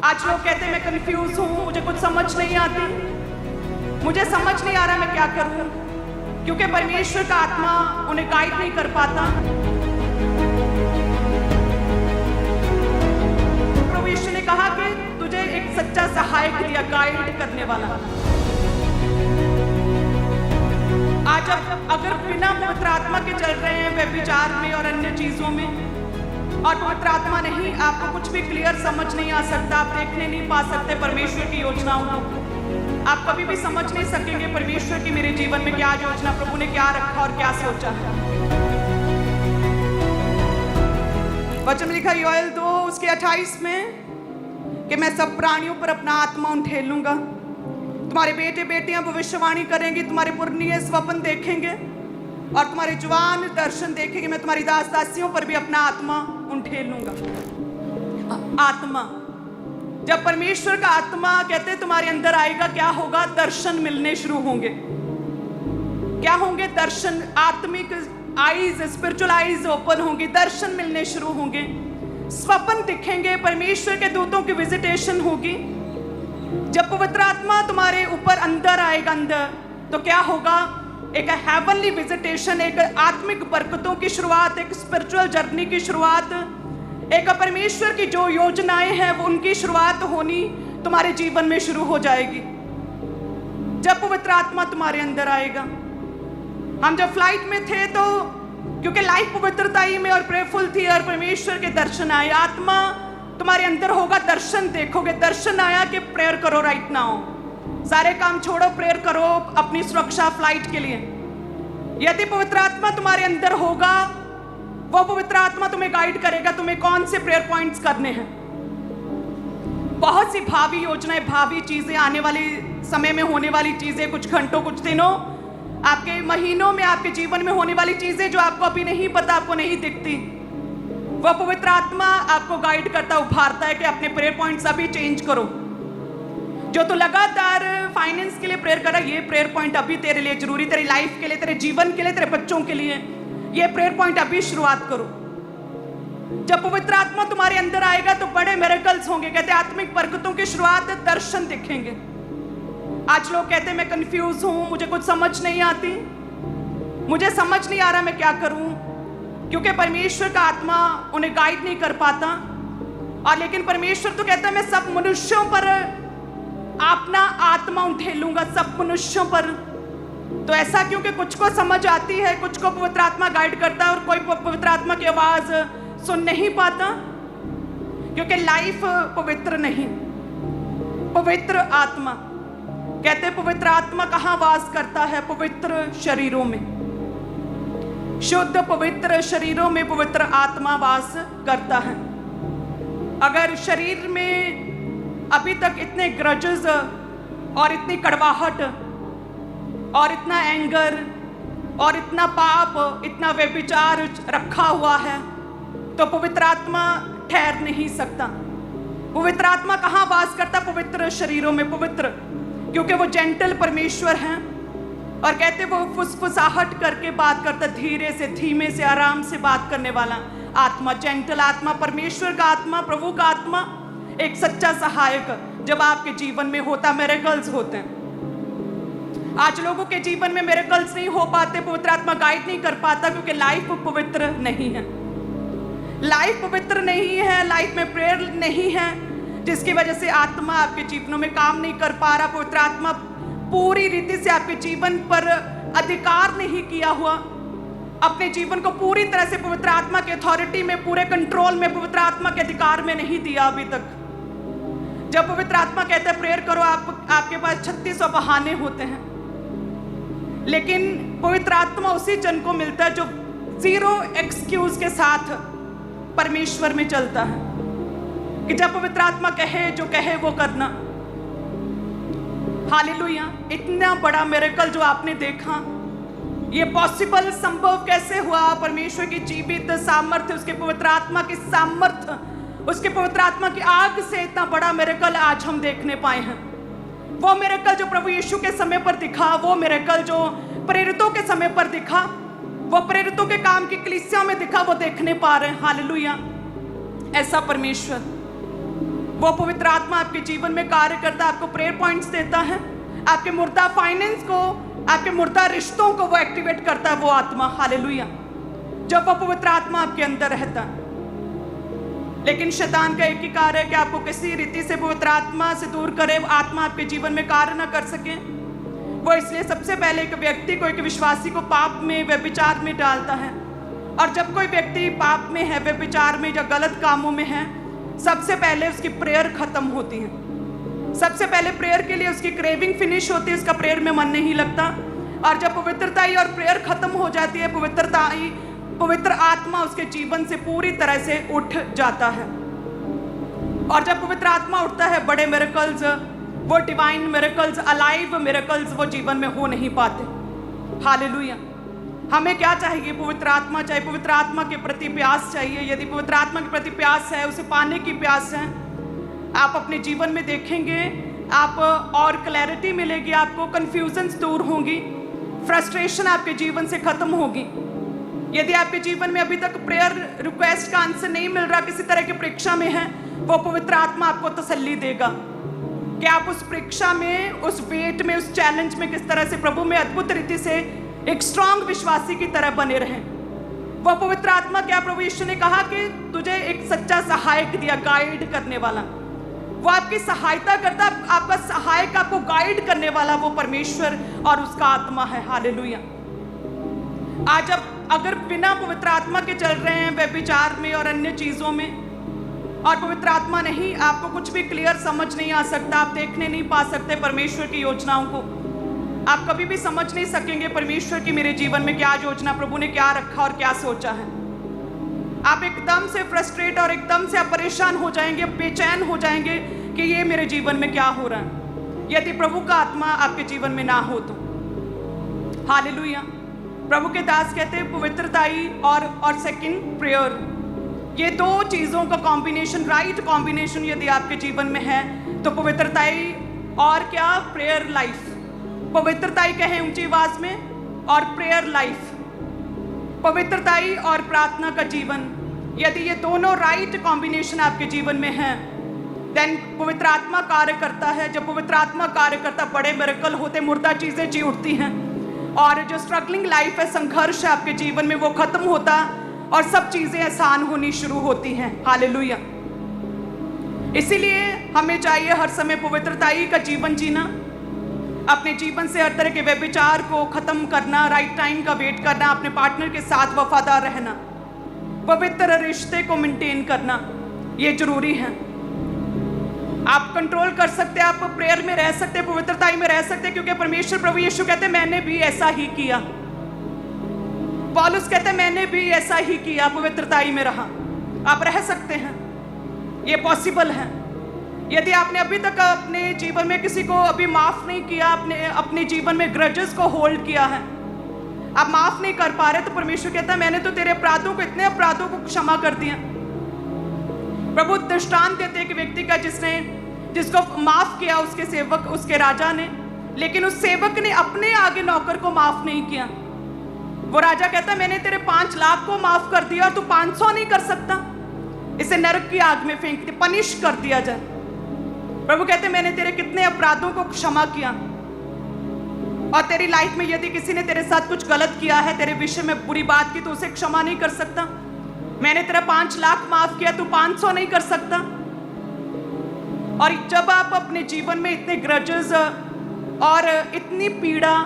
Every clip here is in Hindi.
आज लोग कहते हैं मैं कंफ्यूज हूँ, मुझे कुछ समझ नहीं आती, मुझे समझ नहीं आ रहा मैं क्या करूँ, क्योंकि परमेश्वर का आत्मा उन्हें गाइड नहीं कर पाता। प्रभु यीशु ने कहा कि तुझे एक सच्चा सहायक दिया, गाइड करने वाला। आज अगर बिना पवित्र आत्मा के चल रहे हैं व्यभिचार में और अन्य चीजों में, और पवित्र आत्मा नहीं, आपको कुछ भी क्लियर समझ नहीं आ सकता, आप देखने नहीं पा सकते परमेश्वर की योजनाओं को, आप कभी भी समझ नहीं सकेंगे परमेश्वर की मेरे जीवन में क्या योजना, प्रभु ने क्या रखा और क्या सोचा है। वचन में लिखा योएल 2:28 में कि मैं सब प्राणियों पर अपना आत्मा उंडेलूंगा, तुम्हारे बेटे बेटियां भविष्यवाणी करेंगी, तुम्हारे पुरनिये स्वप्न देखेंगे और तुम्हारे जवान दर्शन देखेंगे। मैं तुम्हारी दास दासियों पर भी अपना आत्मा उंडेलूंगा। आत्मा, जब परमेश्वर का आत्मा कहते तुम्हारे अंदर आएगा, क्या होगा? दर्शन मिलने शुरू होंगे। क्या होंगे? दर्शन, आत्मिक आईज, स्पिरिचुअल आईज ओपन होंगी, दर्शन मिलने शुरू होंगे, स्वप्न दिखेंगे, परमेश्वर के दूतों की विजिटेशन होगी। जब पवित्र आत्मा तुम्हारे ऊपर अंदर आएगा, अंदर, तो क्या होगा? एक हेवनली विजिटेशन, एक आत्मिक बरकतों की शुरुआत, एक स्पिरिचुअल जर्नी की शुरुआत, एक परमेश्वर की जो योजनाएं हैं वो उनकी शुरुआत होनी तुम्हारे जीवन में शुरू हो जाएगी जब पवित्र आत्मा तुम्हारे अंदर आएगा। हम जब फ्लाइट में थे तो क्योंकि लाइफ पवित्रता ही में और प्रेयरफुल थी और परमेश्वर के दर्शन आए, आत्मा तुम्हारे अंदर होगा, दर्शन देखोगे। दर्शन आया कि प्रेयर करो राइट नाउ, सारे काम छोड़ो, प्रेयर करो अपनी सुरक्षा फ्लाइट के लिए। यदि पवित्र आत्मा तुम्हारे अंदर होगा, वो पवित्र आत्मा तुम्हें गाइड करेगा तुम्हें कौन से प्रेयर पॉइंट्स करने हैं। बहुत सी भावी योजनाएं, भावी चीजें, आने वाले समय में होने वाली चीजें, कुछ घंटों, कुछ दिनों, आपके महीनों में, आपके जीवन में होने वाली चीजें जो आपको अभी नहीं पता, आपको नहीं दिखती, वह पवित्र आत्मा आपको गाइड करता, उभारता है कि अपने प्रेयर पॉइंट्स अभी चेंज करो। जो तो लगातार फाइनेंस के लिए प्रेयर कर रहा है, ये प्रेयर पॉइंट अभी तेरे लिए जरूरी, तेरी लाइफ के लिए, तेरे जीवन के लिए, तेरे बच्चों के लिए, ये प्रेयर पॉइंट अभी शुरुआत करो। जब पवित्र आत्मा तुम्हारे अंदर आएगा तो बड़े मिरेकल्स होंगे। कहते हैं आत्मिक बरकतों की शुरुआत, दर्शन दिखेंगे। आज लोग कहते हैं मैं कंफ्यूज हूं, मुझे कुछ समझ नहीं आती, मुझे समझ नहीं आ रहा मैं क्या करूं, क्योंकि परमेश्वर का आत्मा उन्हें गाइड नहीं कर पाता। और लेकिन परमेश्वर तो कहता है मैं सब मनुष्यों पर अपना आत्मा उंडेलूंगा, सब मनुष्यों पर। तो ऐसा क्योंकि कुछ को समझ आती है, कुछ को पवित्र आत्मा गाइड करता है और कोई पवित्र आत्मा की आवाज सुन नहीं पाता, क्योंकि लाइफ पवित्र नहीं। पवित्र आत्मा, कहते पवित्र आत्मा कहाँ वास करता है? पवित्र शरीरों में, शुद्ध पवित्र शरीरों में पवित्र आत्मा वास करता है। अगर शरीर में अभी तक इतने ग्रजेस और इतनी कड़वाहट और इतना एंगर और इतना पाप, इतना व्यभिचार रखा हुआ है, तो पवित्र आत्मा ठहर नहीं सकता। पवित्र आत्मा कहाँ वास करता? पवित्र शरीरों में। पवित्र क्योंकि वो जेंटल परमेश्वर हैं और कहते वो फुसफुसाहट करके बात करता, धीरे से, धीमे से, आराम से बात करने वाला आत्मा, जेंटल आत्मा, परमेश्वर का आत्मा, प्रभु का आत्मा, एक सच्चा सहायक जब आपके जीवन में होता, मिरेकल्स होते हैं। आज लोगों के जीवन में मिरेकल्स नहीं हो पाते, पवित्र आत्मा गाइड नहीं कर पाता, क्योंकि लाइफ पवित्र नहीं है। लाइफ पवित्र नहीं है, लाइफ में प्रेयर नहीं है, जिसकी वजह से आत्मा आपके जीवनों में काम नहीं कर पा रहा। पवित्र आत्मा पूरी रीति से आपके जीवन पर अधिकार नहीं किया हुआ, अपने जीवन को पूरी तरह से पवित्र आत्मा के अथॉरिटी में, पूरे कंट्रोल में, पवित्र आत्मा के अधिकार में नहीं दिया अभी तक। जब पवित्र आत्मा कहता है प्रेयर करो, आपके पास 3600 बहाने होते हैं, लेकिन पवित्र आत्मा उसी जन को मिलता है जो 0 एक्सक्यूज के साथ परमेश्वर में चलता है, कि जब पवित्र आत्मा कहे, जो कहे वो करना। हालेलुया। इतना बड़ा मिरेकल जो आपने देखा, ये पॉसिबल, संभव कैसे हुआ? परमेश्वर की जीवित सामर्थ्य, उसके पवित्र आत्मा की सामर्थ्य, उसके पवित्र आत्मा की आग से इतना बड़ा मिरेकल आज हम देखने पाए हैं। वो मिरेकल जो प्रभु यीशु के समय पर दिखा, वो मिरेकल जो प्रेरितों के समय पर दिखा, वो प्रेरितों के काम की कलीसिया में दिखा, वो देखने पा रहे हैं। हालेलुया। ऐसा परमेश्वर वो पवित्र आत्मा आपके जीवन में कार्य करता है, आपको प्रेयर पॉइंट्स देता है, आपके मुर्दा फाइनेंस को, आपके मुर्दा रिश्तों को वो एक्टिवेट करता है वो आत्मा। हालेलुया। जब वो पवित्र आत्मा आपके अंदर रहता है। लेकिन शैतान का एक ही कार्य है कि आपको किसी रीति से पवित्र आत्मा से दूर करे, आत्मा आपके जीवन में कार्य ना कर सके। वो इसलिए सबसे पहले एक व्यक्ति को, एक विश्वासी को पाप में, व्यभिचार में डालता है। और जब कोई व्यक्ति पाप में है, व्यभिचार में या गलत कामों में है, सबसे पहले उसकी प्रेयर खत्म होती है। सबसे पहले प्रेयर के लिए उसकी क्रेविंग फिनिश होती है, उसका प्रेयर में मन नहीं लगता। और जब पवित्रताई और प्रेयर खत्म हो जाती है, पवित्र आत्मा उसके जीवन से पूरी तरह से उठ जाता है। और जब पवित्र आत्मा उठता है, बड़े मिरेकल्स, वो डिवाइन मिरेकल्स, अलाइव मिरेकल्स वो जीवन में हो नहीं पाते। हालेलुया। हमें क्या चाहिए? पवित्र आत्मा चाहिए। पवित्र आत्मा के प्रति प्यास चाहिए। यदि पवित्र आत्मा के प्रति प्यास है, उसे पाने की प्यास है, आप अपने जीवन में देखेंगे, आप और क्लैरिटी मिलेगी, आपको कंफ्यूजन्स दूर होंगी, फ्रस्ट्रेशन आपके जीवन से खत्म होगी। यदि आपके जीवन में अभी तक प्रेयर रिक्वेस्ट का आंसर नहीं मिल रहा, किसी तरह की परीक्षा में है, वो पवित्र आत्मा आपको तसल्ली देगा कि आप उस परीक्षा में, उस वेट में, उस चैलेंज में किस तरह से प्रभु में अद्भुत रीति से एक स्ट्रांग विश्वासी की तरह बने रहें। वो पवित्र आत्मा, क्या प्रभु यीशु ने कहा कि तुझे एक सच्चा सहायक दिया, गाइड करने वाला। वो आपकी सहायता करता, आपका सहायक, आपको गाइड करने वाला वो परमेश्वर और उसका आत्मा है। हालेलुया। आज अब अगर बिना पवित्र आत्मा के चल रहे हैं व्यभिचार में और अन्य चीजों में, और पवित्र आत्मा नहीं, आपको कुछ भी क्लियर समझ नहीं आ सकता, आप देखने नहीं पा सकते परमेश्वर की योजनाओं को, आप कभी भी समझ नहीं सकेंगे परमेश्वर की मेरे जीवन में क्या योजना, प्रभु ने क्या रखा और क्या सोचा है। आप एकदम से फ्रस्ट्रेट और एकदम से आप परेशान हो जाएंगे, बेचैन हो जाएंगे कि ये मेरे जीवन में क्या हो रहा है, यदि प्रभु का आत्मा आपके जीवन में ना हो तो। हालेलुया। प्रभु के दास कहते हैं पवित्रताई और सेकंड प्रेयर, ये दो चीजों का कॉम्बिनेशन, राइट कॉम्बिनेशन यदि आपके जीवन में है तो पवित्रताई और क्या, प्रेयर लाइफ। पवित्रताई कहें ऊंची आवाज में, और प्रेयर लाइफ, पवित्रताई और प्रार्थना का जीवन, यदि ये दोनों राइट कॉम्बिनेशन आपके जीवन में है, देन पवित्र आत्मा कार्य करता है। जब पवित्र आत्मा कार्य करता, बड़े मिरेकल होते, मुर्दा चीजें जी उठती हैं, और जो स्ट्रगलिंग लाइफ है, संघर्ष है आपके जीवन में, वो खत्म होता और सब चीजें आसान होनी शुरू होती हैं। हालेलुया। इसीलिए हमें चाहिए हर समय पवित्रताई का जीवन जीना, अपने जीवन से हर तरह के व्यभिचार को खत्म करना, राइट टाइम का वेट करना, अपने पार्टनर के साथ वफादार रहना, पवित्र रिश्ते को मेंटेन करना, ये जरूरी है। आप कंट्रोल कर सकते हैं, आप प्रेयर में रह सकते हैं, पवित्रताई में रह सकते हैं, क्योंकि परमेश्वर प्रभु यीशु कहते हैं मैंने भी ऐसा ही किया। पौलुस कहते हैं मैंने भी ऐसा ही किया, पवित्रताई में रहा। आप रह सकते हैं, ये पॉसिबल है। यदि आपने अभी तक अपने जीवन में किसी को अभी माफ नहीं किया, अपने जीवन में ग्रजेस को होल्ड किया है, आप माफ नहीं कर पा रहे, तो परमेश्वर कहता है मैंने तो तेरे अपराधों को, इतने अपराधों को क्षमा कर दिया। प्रभु दृष्टांत देते एक व्यक्ति का जिसको माफ किया उसके सेवक, उसके राजा ने, लेकिन उस सेवक ने अपने आगे नौकर को माफ नहीं किया। वो राजा कहता मैंने तेरे 5 लाख को माफ कर दिया और तू 500 नहीं कर सकता, इसे नरक की आग में फेंक दे, पनिश कर दिया जाए। प्रभु कहते मैंने तेरे कितने अपराधों को क्षमा किया, और तेरी लाइफ में यदि किसी ने तेरे साथ कुछ गलत किया है, तेरे विषय में बुरी बात की, तो उसे क्षमा नहीं कर सकता। मैंने तेरा 5 लाख माफ किया, तू 500 नहीं कर सकता। और जब आप अपने जीवन में इतने ग्रजेस और इतनी पीड़ा,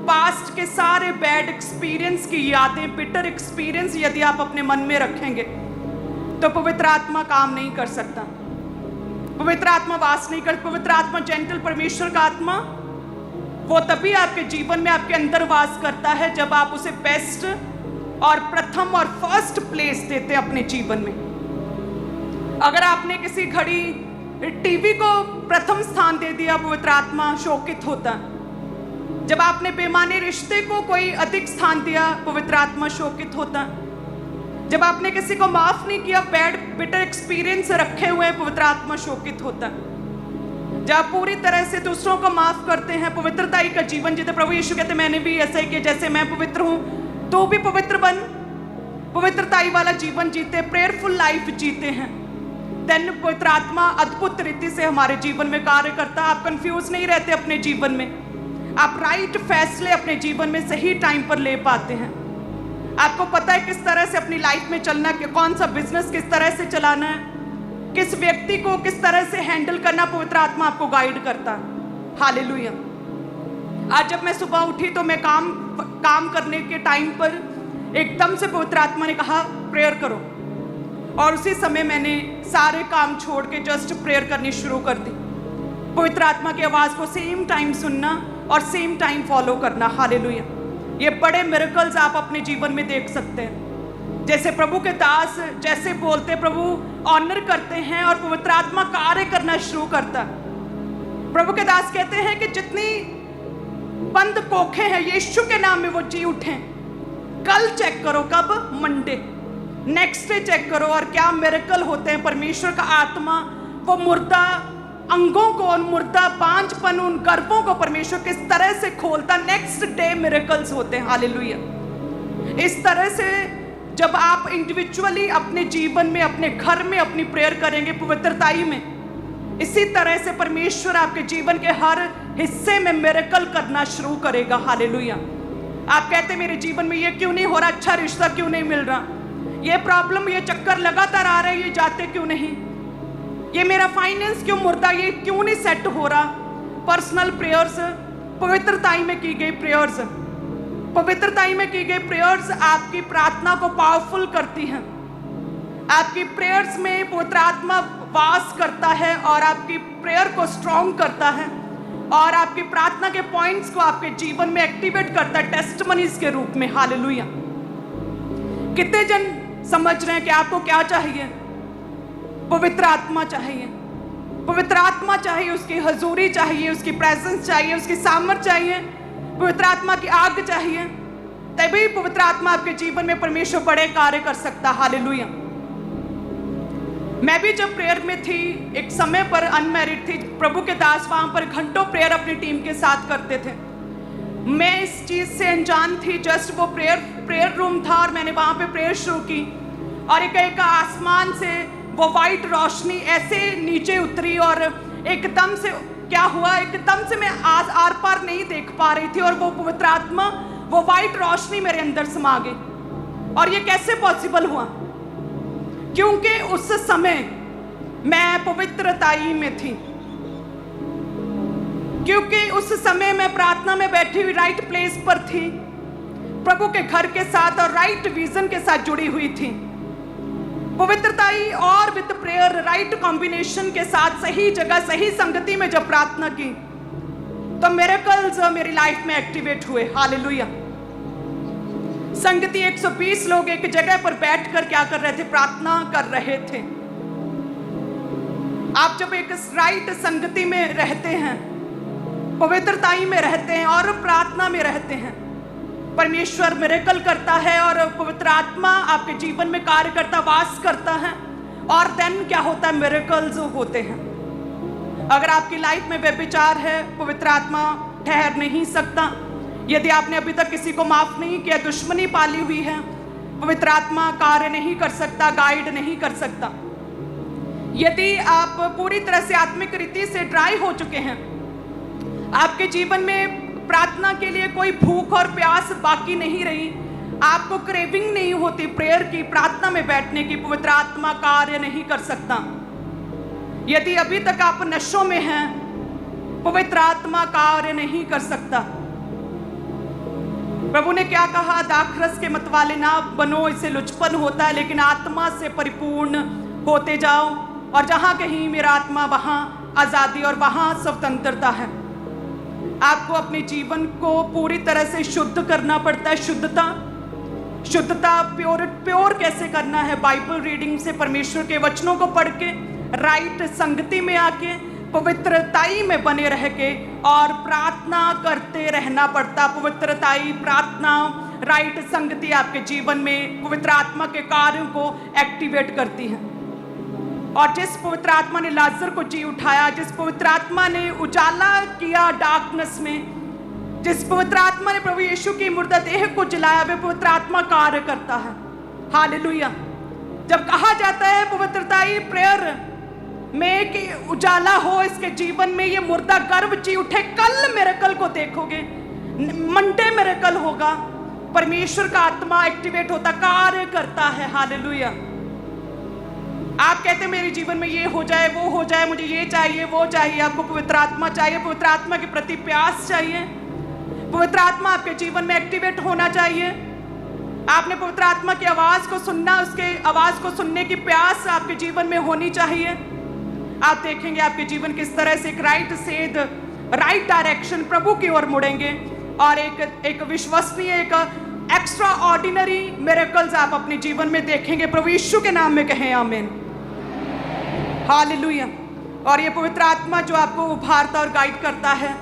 पास्ट के सारे बैड एक्सपीरियंस की यादें, बिटर एक्सपीरियंस यदि आप अपने मन में रखेंगे, तो पवित्र आत्मा काम नहीं कर सकता। पवित्र आत्मा वास नहीं कर, पवित्र आत्मा, जेंटल परमेश्वर का आत्मा, वो तभी आपके जीवन में, आपके अंदर वास करता है जब आप उसे बेस्ट और प्रथम और फर्स्ट प्लेस देते हैं अपने जीवन में। अगर आपने किसी घड़ी टीवी को प्रथम स्थान दे दिया, पवित्र आत्मा शोकित होता। जब आपने बेमाने रिश्ते को कोई अधिक स्थान दिया, पवित्र आत्मा शोकित होता। जब आपने किसी को माफ नहीं किया, बैड बिटर एक्सपीरियंस रखे हुए, पवित्र आत्मा शोकित होता। जब पूरी तरह से दूसरों को माफ करते हैं, पवित्रताई का जीवन जीते, प्रभु यीशु कहते मैंने भी ऐसा ही किया, जैसे मैं पवित्र हूं तो भी पवित्र बन, पवित्रताई वाला जीवन जीते, प्रेयरफुल लाइफ जीते हैं। देन पवित्र आत्मा अद्भुत रीति से हमारे जीवन में कार्य करता है। आप कंफ्यूज नहीं रहते अपने जीवन में, आप राइट फैसले अपने जीवन में सही टाइम पर ले पाते हैं। आपको पता है किस तरह से अपनी लाइफ में चलना, कौन सा बिजनेस किस तरह से चलाना है, किस व्यक्ति को किस तरह से हैंडल करना, पवित्र आत्मा आपको गाइड करता है। हालेलुया। आज जब मैं सुबह उठी तो मैं काम करने के टाइम पर एकदम से पवित्र आत्मा ने कहा प्रेयर करो, और उसी समय मैंने सारे काम छोड़ के जस्ट प्रेयर करनी शुरू कर दी। पवित्र आत्मा की आवाज़ को सेम टाइम सुनना और सेम टाइम फॉलो करना। हालेलुया। ये बड़े मिरेकल्स आप अपने जीवन में देख सकते हैं। जैसे प्रभु के दास जैसे बोलते, प्रभु ऑनर करते हैं और पवित्र आत्मा कार्य करना शुरू करता है। प्रभु के दास कहते हैं कि जितनी बंद कोखे हैं यीशु के नाम में वो जी उठे। कल चेक करो, कब? मंडे। नेक्स्ट डे चेक करो और क्या मिरेकल होते हैं। परमेश्वर का आत्मा वो मुर्दा अंगों को, उन मुर्दा बांझपन, उन गर्भों को परमेश्वर किस तरह से खोलता, नेक्स्ट डे मिरेकल्स होते हैं। हालेलुया। इस तरह से जब आप इंडिविजुअली अपने जीवन में, अपने घर में अपनी प्रेयर करेंगे पवित्रताई में, इसी तरह से परमेश्वर आपके जीवन के हर हिस्से में मिरेकल करना शुरू करेगा। हालेलुया। आप कहते मेरे जीवन में ये क्यों नहीं हो रहा, अच्छा रिश्ता क्यों नहीं मिल रहा, ये प्रॉब्लम, ये चक्कर लगातार आ रहे हैं, ये जाते क्यों नहीं, ये मेरा फाइनेंस क्यों मुर्दा, ये क्यों नहीं सेट हो रहा। पर्सनल प्रेयर्स, पवित्रताई में की गई प्रेयर्स, पवित्रताई में की गई प्रेयर्स आपकी प्रार्थना को पावरफुल करती हैं। आपकी प्रेयर्स में पवित्र आत्मा वास करता है और आपकी प्रेयर को स्ट्रॉन्ग करता है और आपकी प्रार्थना के पॉइंट्स को आपके जीवन में एक्टिवेट करता है टेस्टिमनीज के रूप में। हालेलुया। कितने जन समझ रहे हैं कि आपको क्या चाहिए? पवित्र आत्मा चाहिए। पवित्र आत्मा चाहिए, उसकी हजूरी चाहिए, उसकी प्रेजेंस चाहिए, उसकी सामर्थ चाहिए, पवित्र आत्मा की आग चाहिए। तभी पवित्र आत्मा आपके जीवन में परमेश्वर बड़े कार्य कर सकता। हालेलुया। मैं भी जब प्रेयर में थी, एक समय पर अनमैरिड थी, प्रभु के दास वहां पर घंटों प्रेयर अपनी टीम के साथ करते थे। मैं इस चीज से अनजान थी। जस्ट वो प्रेयर रूम था और मैंने वहां पे प्रेयर शुरू की और एक आसमान से वो वाइट रोशनी ऐसे नीचे उतरी और एकदम से क्या हुआ, एकदम से मैं आर पार नहीं देख पा रही थी और वो पवित्र आत्मा, वो वाइट रोशनी मेरे अंदर समा गई। और ये कैसे पॉसिबल हुआ? क्योंकि उस समय मैं पवित्रताई में थी, क्योंकि उस समय मैं प्रार्थना में बैठी हुई राइट प्लेस पर थी, प्रभु के घर के साथ और राइट विजन के साथ जुड़ी हुई थी। पवित्रताई और विद प्रेयर राइट कॉम्बिनेशन के साथ सही जगह सही संगति में जब प्रार्थना की तो मिरेकल्स मेरी लाइफ में एक्टिवेट हुए। हालेलुया। संगति 120 लोग एक जगह पर बैठकर क्या कर रहे थे? प्रार्थना कर रहे थे। आप जब एक राइट संगति में रहते हैं, पवित्रताई में रहते हैं और प्रार्थना में रहते हैं, परमेश्वर मिरेकल करता है और पवित्र आत्मा आपके जीवन में कार्य करता, वास करता है और देन क्या होता है? मिरेकल्स होते हैं। अगर आपकी लाइफ में व्यभिचार है, पवित्र आत्मा ठहर नहीं सकता। यदि आपने अभी तक किसी को माफ नहीं किया, दुश्मनी पाली हुई है, पवित्र आत्मा कार्य नहीं कर सकता, गाइड नहीं कर सकता। यदि आप पूरी तरह से आत्मिक रीति से ड्राई हो चुके हैं, आपके जीवन में प्रार्थना के लिए कोई भूख और प्यास बाकी नहीं रही, आपको क्रेविंग नहीं होती प्रेयर की, प्रार्थना में बैठने की, पवित्र आत्मा कार्य नहीं कर सकता। यदि अभी तक आप नशों में हैं, पवित्र आत्मा कार्य नहीं कर सकता। प्रभु ने क्या कहा? दाखरस के मतवाले ना बनो, इससे लुचपन होता है, लेकिन आत्मा से परिपूर्ण होते जाओ और जहां कहीं मेरा आत्मा वहां आजादी और वहां स्वतंत्रता है। आपको अपने जीवन को पूरी तरह से शुद्ध करना पड़ता है। शुद्धता प्योर कैसे करना है? बाइबल रीडिंग से, परमेश्वर के वचनों को पढ़ के, राइट संगति में आके, पवित्रताई में बने रह के और प्रार्थना करते रहना पड़ता। पवित्रताई, प्रार्थना, राइट संगति आपके जीवन में पवित्र आत्मा के कार्यों को एक्टिवेट करती है। और जिस पवित्र आत्मा ने लाजर को जी उठाया, जिस पवित्र आत्मा ने उजाला किया डार्कनेस में, जिस पवित्र आत्मा ने प्रभु यीशु की मुर्दा देह को जलाया, वे पवित्र आत्मा कार्य करता है। हालेलुया। जब कहा जाता है पवित्रताई प्रेयर में कि उजाला हो इसके जीवन में, ये मुर्दा गर्भ जी उठे। कल मिरेकल को देखोगे, मंडे मिरेकल होगा। परमेश्वर का आत्मा एक्टिवेट होता, कार्य करता है। हालेलुया। आप कहते हैं मेरे जीवन में ये हो जाए, वो हो जाए, मुझे ये चाहिए, वो चाहिए। आपको पवित्र आत्मा चाहिए, पवित्र आत्मा के प्रति प्यास चाहिए, पवित्र आत्मा आपके जीवन में एक्टिवेट होना चाहिए। आपने पवित्र आत्मा की आवाज को सुनना, उसके आवाज को सुनने की प्यास आपके जीवन में होनी चाहिए। आप देखेंगे आपके जीवन किस तरह से एक राइट सेध, राइट डायरेक्शन प्रभु की ओर मुड़ेंगे और एक विश्वसनीय, एक एक्स्ट्रा ऑर्डिनरी मिरेकल्स आप अपने जीवन में देखेंगे। प्रभु यीशु के नाम में कहें आमीन। हालेलुया। और ये पवित्र आत्मा जो आपको उभारता और गाइड करता है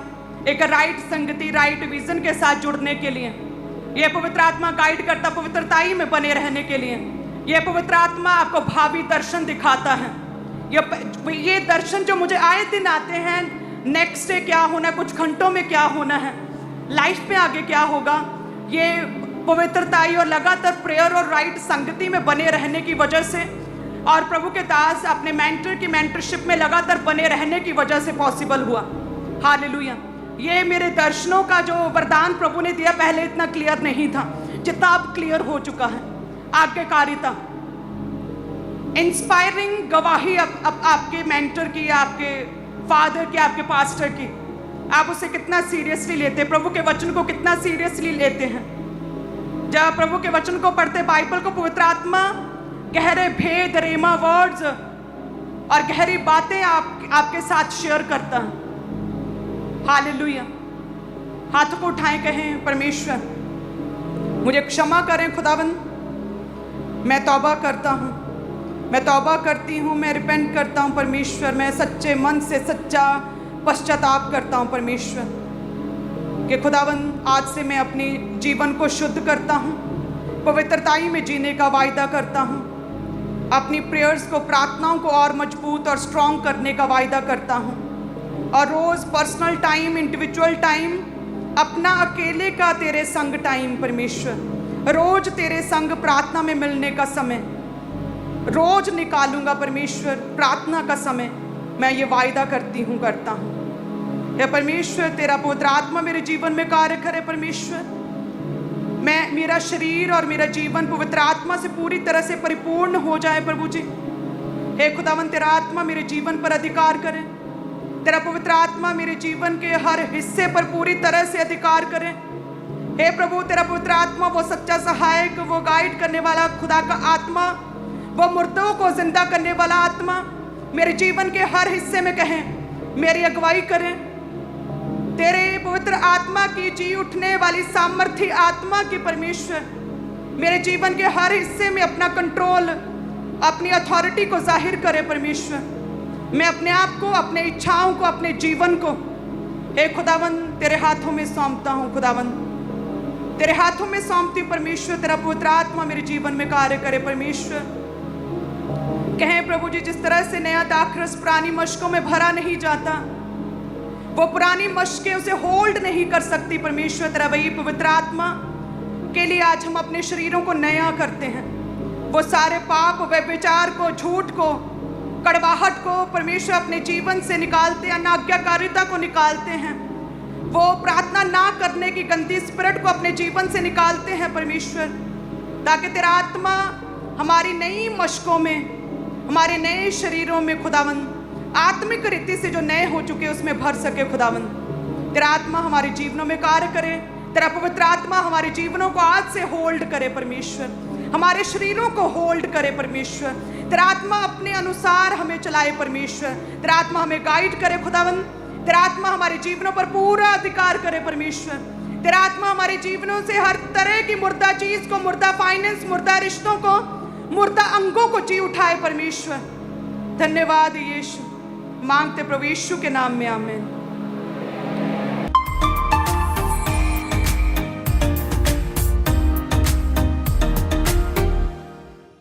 एक राइट संगति, राइट विजन के साथ जुड़ने के लिए। ये पवित्र आत्मा गाइड करता पवित्रताई में बने रहने के लिए। ये पवित्र आत्मा आपको भावी दर्शन दिखाता है। ये दर्शन जो मुझे आए दिन आते हैं, नेक्स्ट डे क्या होना है, कुछ घंटों में क्या होना है, लाइफ में आगे क्या होगा, ये पवित्रताई और लगातार प्रेयर और राइट संगति में बने रहने की वजह से और प्रभु के दास अपने मेंटर की मेंटरशिप में लगातार बने रहने की वजह से पॉसिबल हुआ। हालेलुया। ये मेरे दर्शनों का जो वरदान प्रभु ने दिया, पहले इतना क्लियर नहीं था जितना अब क्लियर हो चुका है। आज्ञाकारिता, इंस्पायरिंग गवाही आपके मेंटर की, आपके फादर की, आपके पास्टर की, आप उसे कितना सीरियसली लेते हैं, प्रभु के वचन को कितना सीरियसली लेते हैं। जब प्रभु के वचन को पढ़ते, बाइबल को, पवित्र आत्मा गहरे भेद, रेमा वर्ड्स और गहरी बातें आपके साथ शेयर करता है। हालेलुया। हाथों को उठाएं, कहें परमेश्वर मुझे क्षमा करें खुदावंद, मैं तौबा करता हूँ, मैं तौबा करती हूँ, मैं रिपेंट करता हूँ परमेश्वर। मैं सच्चे मन से सच्चा पश्चाताप करता हूँ परमेश्वर कि खुदावंद आज से मैं अपने जीवन को शुद्ध करता हूँ, पवित्रताई में जीने का वायदा करता हूँ, अपनी प्रेयर्स को, प्रार्थनाओं को और मजबूत और स्ट्रॉन्ग करने का वायदा करता हूँ और रोज़ पर्सनल टाइम, इंडिविजुअल टाइम, अपना अकेले का तेरे संग टाइम परमेश्वर, रोज तेरे संग प्रार्थना में मिलने का समय रोज निकालूंगा परमेश्वर। प्रार्थना का समय मैं ये वायदा करती हूँ, करता हूँ। हे परमेश्वर, तेरा पवित्र आत्मा मेरे जीवन में कार्य करे परमेश्वर। मैं, मेरा शरीर और मेरा जीवन पवित्र आत्मा से पूरी तरह से परिपूर्ण हो जाए प्रभु जी। हे खुदावन, तेरा आत्मा मेरे जीवन पर अधिकार करे, तेरा पवित्र आत्मा मेरे जीवन के हर हिस्से पर पूरी तरह से अधिकार करे। हे प्रभु, तेरा पवित्र आत्मा वो सच्चा सहायक, वो गाइड करने वाला खुदा का आत्मा, वो मुर्दों को जिंदा करने वाला आत्मा मेरे जीवन के हर हिस्से में कहें, मेरी अगुवाई करें। तेरे पवित्र आत्मा की जी उठने वाली सामर्थ्य आत्मा की परमेश्वर मेरे जीवन के हर हिस्से में अपना कंट्रोल, अपनी अथॉरिटी को जाहिर करे परमेश्वर। मैं अपने आप को, अपने इच्छाओं को, अपने जीवन को हे खुदावन तेरे हाथों में सौंपता हूँ। खुदावन तेरे हाथों में सौंपती परमेश्वर, तेरा पवित्र आत्मा मेरे जीवन में कार्य करे परमेश्वर। कहें प्रभु जी, जिस तरह से नया दाखरस पुरानी मशकों में भरा नहीं जाता, वो पुरानी मशकें उसे होल्ड नहीं कर सकती परमेश्वर। तेरा वही पवित्र आत्मा के लिए आज हम अपने शरीरों को नया करते हैं। वो सारे पाप, व्यभिचार को, झूठ को, कड़वाहट को परमेश्वर अपने जीवन से निकालते हैं, अनाज्ञाकारिता को निकालते हैं, वो प्रार्थना ना करने की गंदी स्पिरिट को अपने जीवन से निकालते हैं परमेश्वर, ताकि तेरा आत्मा हमारी नई मशकों में, हमारे नए शरीरों में खुदावन आत्मिक रीति से जो नए हो चुके उसमें भर सके। खुदावन तेरा आत्मा हमारे जीवनों में कार्य करे, तेरा पवित्र आत्मा हमारे जीवनों को आज से होल्ड करे परमेश्वर, हमारे शरीरों को होल्ड करे परमेश्वर। तेरा आत्मा अपने अनुसार हमें चलाए परमेश्वर, तेरा आत्मा हमें गाइड करे खुदावन, तेरा आत्मा हमारे जीवनों पर पूरा अधिकार करे परमेश्वर। तेरा आत्मा हमारे जीवनों से हर तरह की मुर्दा चीज को, मुर्दा फाइनेंस, मुर्दा रिश्तों को, मुर्दा अंगों को जी उठाए परमेश्वर। धन्यवाद यीशु, मांगते प्रभु यीशु के नाम में, आमीन।